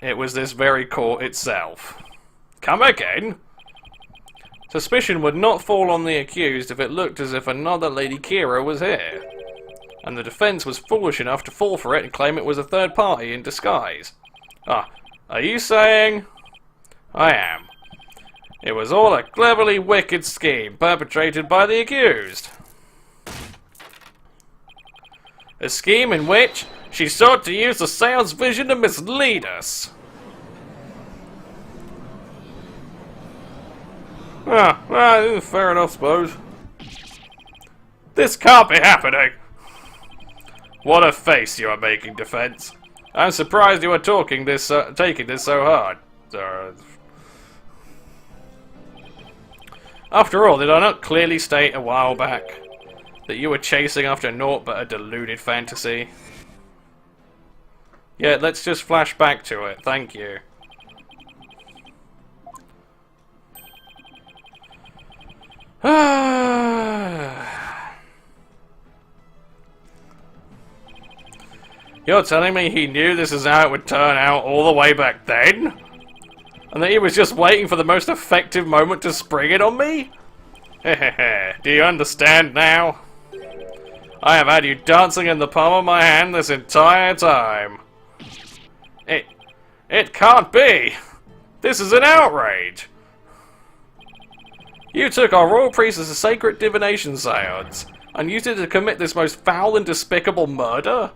It was this very court itself. Come again? Suspicion would not fall on the accused if it looked as if another Lady Kira was here. And the defense was foolish enough to fall for it and claim it was a third party in disguise. Ah, are you saying? I am. It was all a cleverly wicked scheme perpetrated by the accused. A scheme in which she sought to use the seance vision to mislead us. Well, fair enough, suppose. This can't be happening. What a face you are making, defense. I'm surprised you are taking this so hard. After all, did I not clearly state a while back that you were chasing after naught but a deluded fantasy? Yeah, let's just flash back to it, thank you. You're telling me he knew this is how it would turn out all the way back then? And that he was just waiting for the most effective moment to spring it on me? Hehehe, do you understand now? I have had you dancing in the palm of my hand this entire time. It can't be! This is an outrage! You took our royal priest as a sacred divination seance and used it to commit this most foul and despicable murder?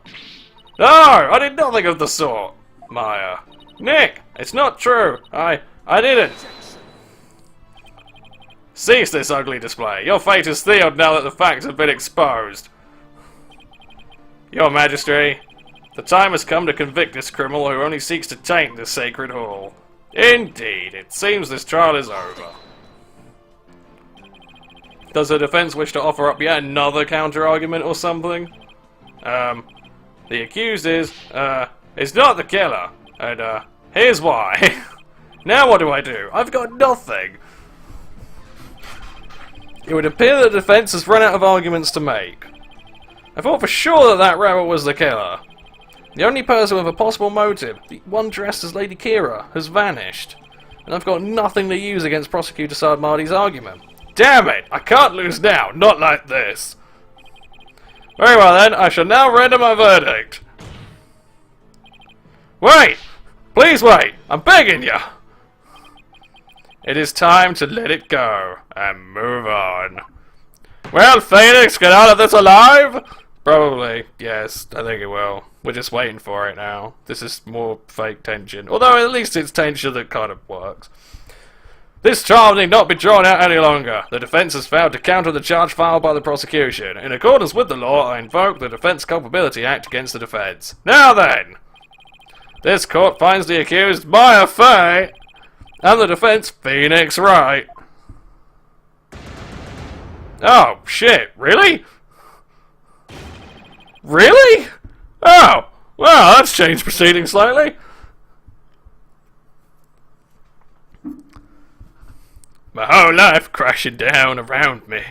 No, I did nothing of the sort, Maya. Nick, it's not true. I didn't. Cease this ugly display. Your fate is sealed now that the facts have been exposed. Your Majesty, the time has come to convict this criminal who only seeks to taint this sacred hall. Indeed, it seems this trial is over. Does the defense wish to offer up yet another counter-argument or something? The accused is not the killer, and, here's why. Now what do? I've got nothing. It would appear the defense has run out of arguments to make. I thought for sure that that rebel was the killer. The only person with a possible motive, the one dressed as Lady Kira, has vanished. And I've got nothing to use against Prosecutor Sardmardy's argument. Damn it! I can't lose now, not like this. Very well then, I shall now render my verdict. Wait! Please wait! I'm begging you! It is time to let it go and move on. Well, Pheonix, get out of this alive? Probably, yes, I think it will. We're just waiting for it now. This is more fake tension. Although at least it's tension that kind of works. This trial need not be drawn out any longer. The defense has failed to counter the charge filed by the prosecution. In accordance with the law, I invoke the Defense Culpability Act against the defense. Now then! This court finds the accused Maya Fey and the defense Pheonix Wright. Oh, shit, really? Really? Oh, well, that's changed proceedings slightly. My whole life crashing down around me.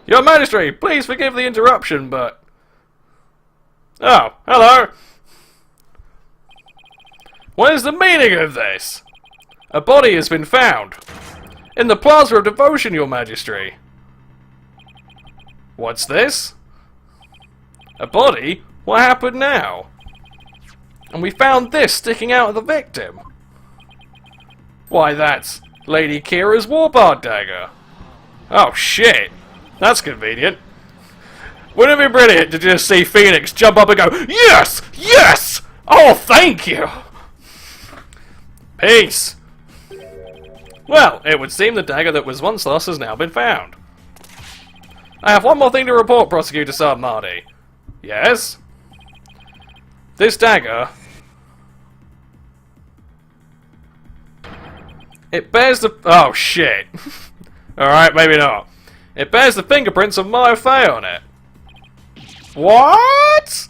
Your Majesty, please forgive the interruption, but... Oh, hello. What is the meaning of this? A body has been found. In the Plaza of Devotion, Your Majesty. What's this? A body? What happened now? And we found this sticking out of the victim. Why, that's Lady Kira's warbard dagger. Oh shit. That's convenient. Wouldn't it be brilliant to just see Pheonix jump up and go, yes! Yes! Oh, thank you! Peace! Well, it would seem the dagger that was once lost has now been found. I have one more thing to report, Prosecutor Sardmardy. Yes? This dagger... It bears the... Oh, shit. Alright, maybe not. It bears the fingerprints of Maya Fey on it. What?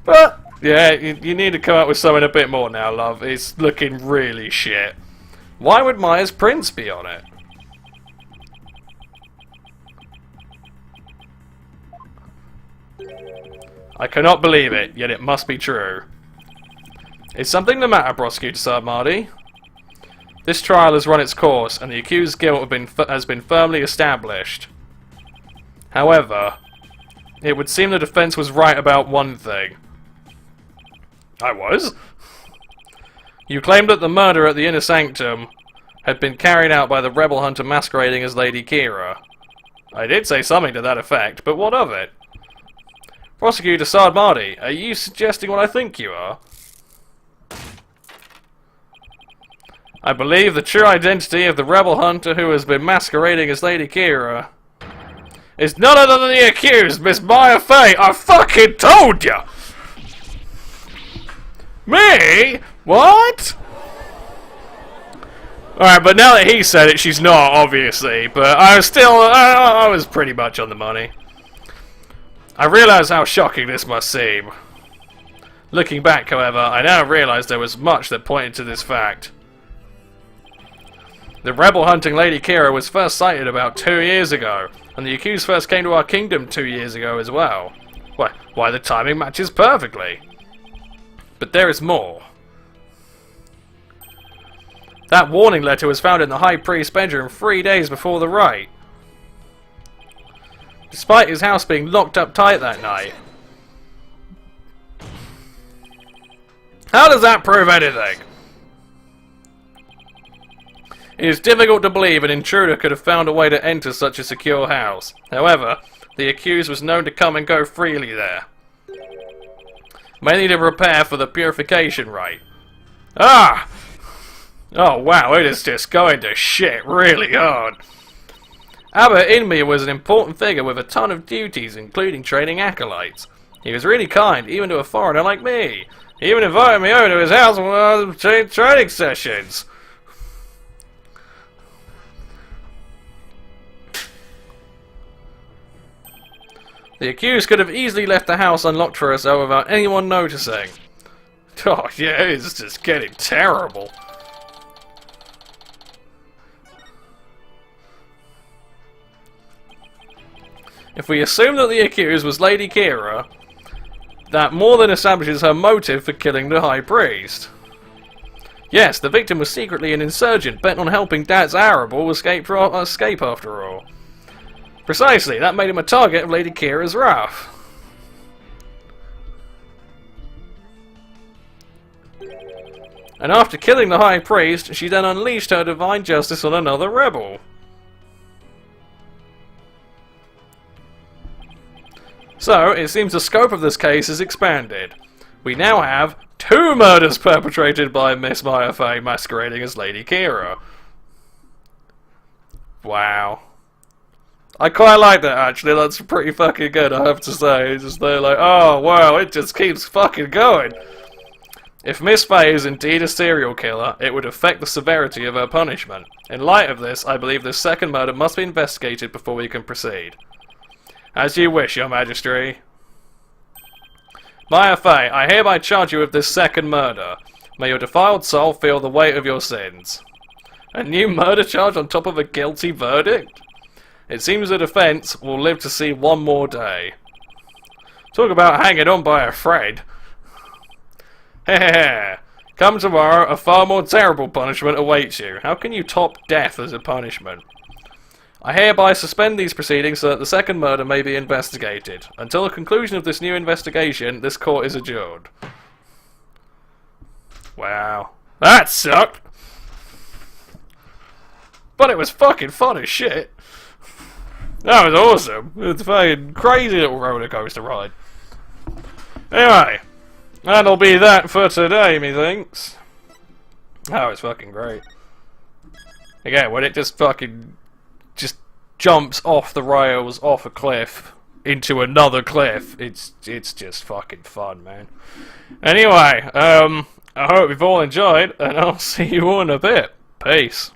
But... Yeah, you need to come up with something a bit more now, love. It's looking really shit. Why would Maya's prints be on it? I cannot believe it, yet it must be true. Is something the matter, Prosecutor Sardmardy? This trial has run its course, and the accused's guilt has been firmly established. However, it would seem the defense was right about one thing. I was? You claimed that the murder at the Inner Sanctum had been carried out by the rebel hunter masquerading as Lady Kira. I did say something to that effect, but what of it? Prosecutor Sardmardy, are you suggesting what I think you are? I believe the true identity of the rebel hunter who has been masquerading as Lady Kira is none other than the accused, Miss Maya Fey. I fucking told ya! Me? What? Alright, but now that he said it, she's not, obviously. But I was still, I was pretty much on the money. I realise how shocking this must seem. Looking back, however, I now realise there was much that pointed to this fact. The rebel hunting Lady Kira was first sighted about 2 years ago, and the accused first came to our kingdom 2 years ago as well. Why the timing matches perfectly. But there is more. That warning letter was found in the High Priest's bedroom 3 days before the rite. Despite his house being locked up tight that night. How does that prove anything? It is difficult to believe an intruder could have found a way to enter such a secure house. However, the accused was known to come and go freely there. Mainly to prepare for the purification rite. Ah! Oh wow, it is just going to shit really hard. Abbot Inmir was an important figure with a ton of duties, including training acolytes. He was really kind, even to a foreigner like me. He even invited me over to his house on one of the training sessions. The accused could have easily left the house unlocked for herself without anyone noticing. Oh yeah, it's just getting terrible. If we assume that the accused was Lady Kira, that more than establishes her motive for killing the High Priest. Yes, the victim was secretly an insurgent bent on helping Dat's Arable escape after all. Precisely, that made him a target of Lady Kira's wrath. And after killing the High Priest, she then unleashed her divine justice on another rebel. So, it seems the scope of this case is expanded. We now have 2 murders perpetrated by Miss Maya Fey masquerading as Lady Kira. Wow. I quite like that actually, that's pretty fucking good, I have to say. It's just they're like, oh wow, it just keeps fucking going. If Miss Fey is indeed a serial killer, it would affect the severity of her punishment. In light of this, I believe this second murder must be investigated before we can proceed. As you wish, Your Majesty. Maya Fey, I hereby charge you with this second murder. May your defiled soul feel the weight of your sins. A new murder charge on top of a guilty verdict? It seems the defense will live to see one more day. Talk about hanging on by a thread. Hehehe. Come tomorrow, a far more terrible punishment awaits you. How can you top death as a punishment? I hereby suspend these proceedings so that the second murder may be investigated. Until the conclusion of this new investigation, this court is adjourned. Wow. That sucked! But it was fucking fun as shit. That was awesome. It's a fucking crazy little roller coaster ride. Anyway, that'll be that for today, methinks. Oh, it's fucking great. Again, when it just fucking jumps off the rails, off a cliff, into another cliff, it's just fucking fun, man. Anyway, I hope you've all enjoyed, and I'll see you all in a bit. Peace.